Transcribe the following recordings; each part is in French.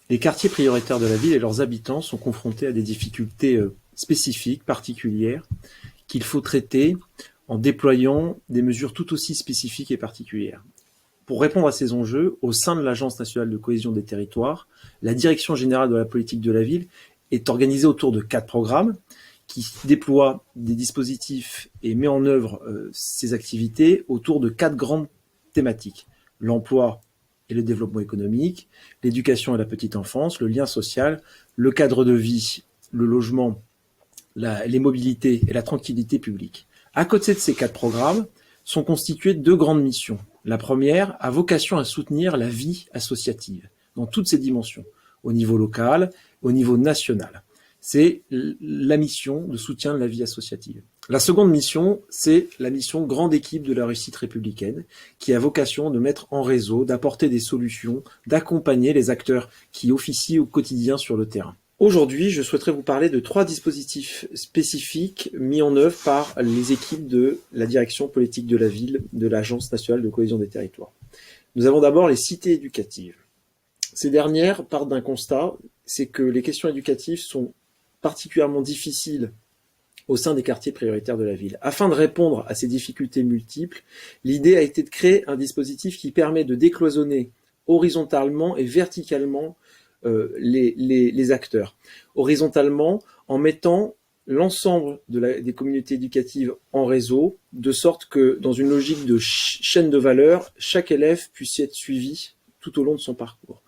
Les quartiers prioritaires de la ville et leurs habitants sont confrontés à des difficultés spécifiques, particulières, qu'il faut traiter en déployant des mesures tout aussi spécifiques et particulières. Pour répondre à ces enjeux, au sein de l'Agence nationale de cohésion des territoires, la Direction générale de la politique de la ville est organisée autour de 4 programmes qui déploient des dispositifs et met en œuvre ces activités autour de 4 grandes thématiques. L'emploi et le développement économique, l'éducation et la petite enfance, le lien social, le cadre de vie, le logement, les mobilités et la tranquillité publique. À côté de ces 4 programmes sont constituées 2 grandes missions. La première a vocation à soutenir la vie associative dans toutes ses dimensions, au niveau local, au niveau national. C'est la mission de soutien de la vie associative. La seconde mission, c'est la mission grande équipe de la réussite républicaine, qui a vocation de mettre en réseau, d'apporter des solutions, d'accompagner les acteurs qui officient au quotidien sur le terrain. Aujourd'hui, je souhaiterais vous parler de 3 dispositifs spécifiques mis en œuvre par les équipes de la direction politique de la ville de l'Agence nationale de cohésion des territoires. Nous avons d'abord les cités éducatives. Ces dernières partent d'un constat, c'est que les questions éducatives sont particulièrement difficiles au sein des quartiers prioritaires de la ville. Afin de répondre à ces difficultés multiples, l'idée a été de créer un dispositif qui permet de décloisonner horizontalement et verticalement les acteurs. Horizontalement, en mettant l'ensemble des communautés éducatives en réseau, de sorte que dans une logique de chaîne de valeur, chaque élève puisse être suivi tout au long de son parcours.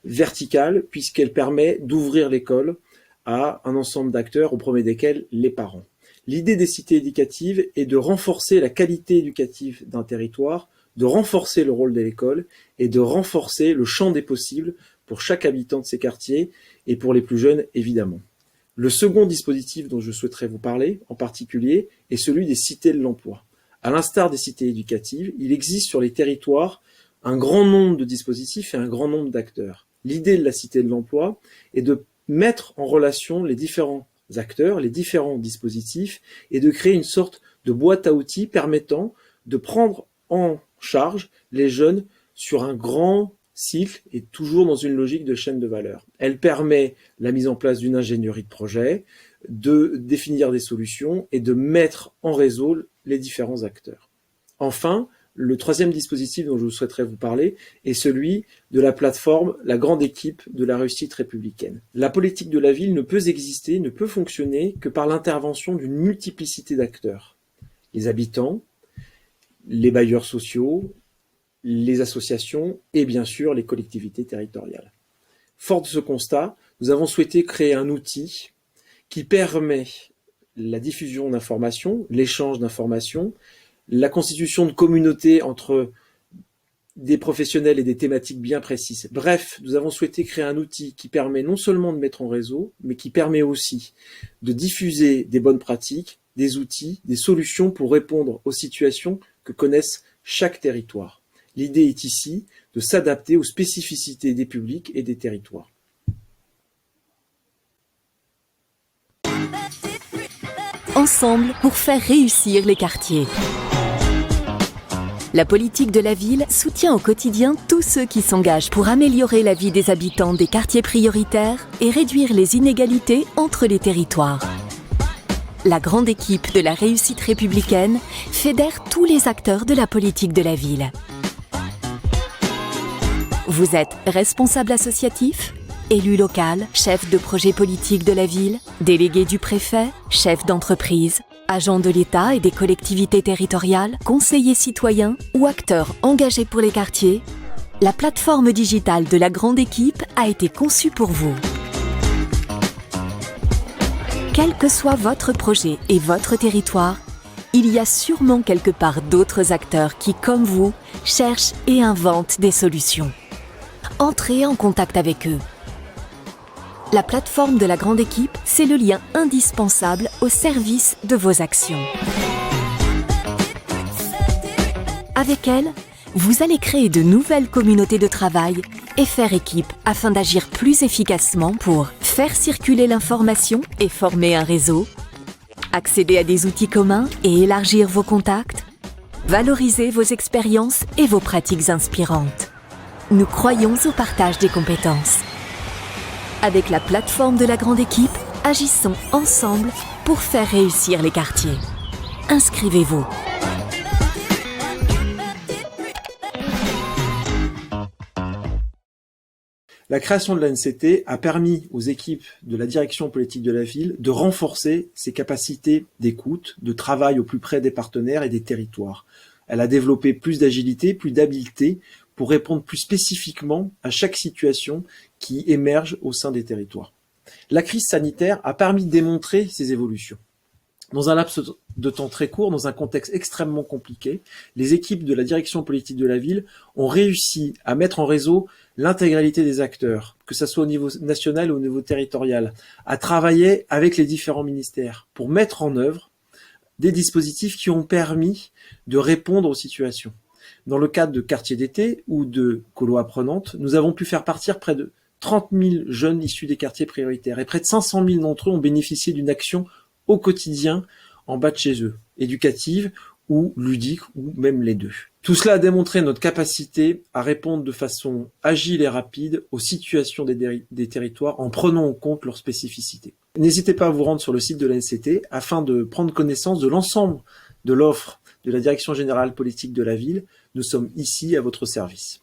Verticale, puisqu'elle permet d'ouvrir l'école à un ensemble d'acteurs, au premier desquels les parents. L'idée des cités éducatives est de renforcer la qualité éducative d'un territoire, de renforcer le rôle de l'école et de renforcer le champ des possibles pour chaque habitant de ces quartiers et pour les plus jeunes, évidemment. Le second dispositif dont je souhaiterais vous parler, en particulier, est celui des cités de l'emploi. À l'instar des cités éducatives, il existe sur les territoires un grand nombre de dispositifs et un grand nombre d'acteurs. L'idée de la cité de l'emploi est de mettre en relation les différents acteurs, les différents dispositifs et de créer une sorte de boîte à outils permettant de prendre en charge les jeunes sur un grand cycle et toujours dans une logique de chaîne de valeur. Elle permet la mise en place d'une ingénierie de projet, de définir des solutions et de mettre en réseau les différents acteurs. Enfin, le troisième dispositif dont je souhaiterais vous parler est celui de la plateforme La Grande Équipe de la réussite républicaine. La politique de la ville ne peut exister, ne peut fonctionner que par l'intervention d'une multiplicité d'acteurs. Les habitants, les bailleurs sociaux, les associations et bien sûr les collectivités territoriales. Fort de ce constat, nous avons souhaité créer un outil qui permet la diffusion d'informations, l'échange d'informations, la constitution de communautés entre des professionnels et des thématiques bien précises. Bref, nous avons souhaité créer un outil qui permet non seulement de mettre en réseau, mais qui permet aussi de diffuser des bonnes pratiques, des outils, des solutions pour répondre aux situations que connaissent chaque territoire. L'idée est ici de s'adapter aux spécificités des publics et des territoires. Ensemble pour faire réussir les quartiers. La politique de la ville soutient au quotidien tous ceux qui s'engagent pour améliorer la vie des habitants des quartiers prioritaires et réduire les inégalités entre les territoires. La grande équipe de la réussite républicaine fédère tous les acteurs de la politique de la ville. Vous êtes responsable associatif, élu local, chef de projet politique de la ville, délégué du préfet, chef d'entreprise, agent de l'État et des collectivités territoriales, conseiller citoyen ou acteur engagé pour les quartiers, la plateforme digitale de la grande équipe a été conçue pour vous. Quel que soit votre projet et votre territoire, il y a sûrement quelque part d'autres acteurs qui, comme vous, cherchent et inventent des solutions. Entrez en contact avec eux. La plateforme de la grande équipe, c'est le lien indispensable au service de vos actions. Avec elle, vous allez créer de nouvelles communautés de travail et faire équipe afin d'agir plus efficacement pour faire circuler l'information et former un réseau, accéder à des outils communs et élargir vos contacts, valoriser vos expériences et vos pratiques inspirantes. Nous croyons au partage des compétences. Avec la plateforme de la grande équipe, agissons ensemble pour faire réussir les quartiers. Inscrivez-vous. La création de l'ANCT a permis aux équipes de la direction politique de la ville de renforcer ses capacités d'écoute, de travail au plus près des partenaires et des territoires. Elle a développé plus d'agilité, plus d'habileté pour répondre plus spécifiquement à chaque situation qui émerge au sein des territoires. La crise sanitaire a permis de démontrer ces évolutions. Dans un laps de temps très court, dans un contexte extrêmement compliqué, les équipes de la direction politique de la ville ont réussi à mettre en réseau l'intégralité des acteurs, que ce soit au niveau national ou au niveau territorial, à travailler avec les différents ministères pour mettre en œuvre des dispositifs qui ont permis de répondre aux situations. Dans le cadre de quartiers d'été ou de colos apprenantes, nous avons pu faire partir près de 30 000 jeunes issus des quartiers prioritaires et près de 500 000 d'entre eux ont bénéficié d'une action au quotidien en bas de chez eux, éducative ou ludique ou même les deux. Tout cela a démontré notre capacité à répondre de façon agile et rapide aux situations des territoires en prenant en compte leurs spécificités. N'hésitez pas à vous rendre sur le site de l'ANCT afin de prendre connaissance de l'ensemble de l'offre de la Direction générale politique de la ville. Nous sommes ici à votre service.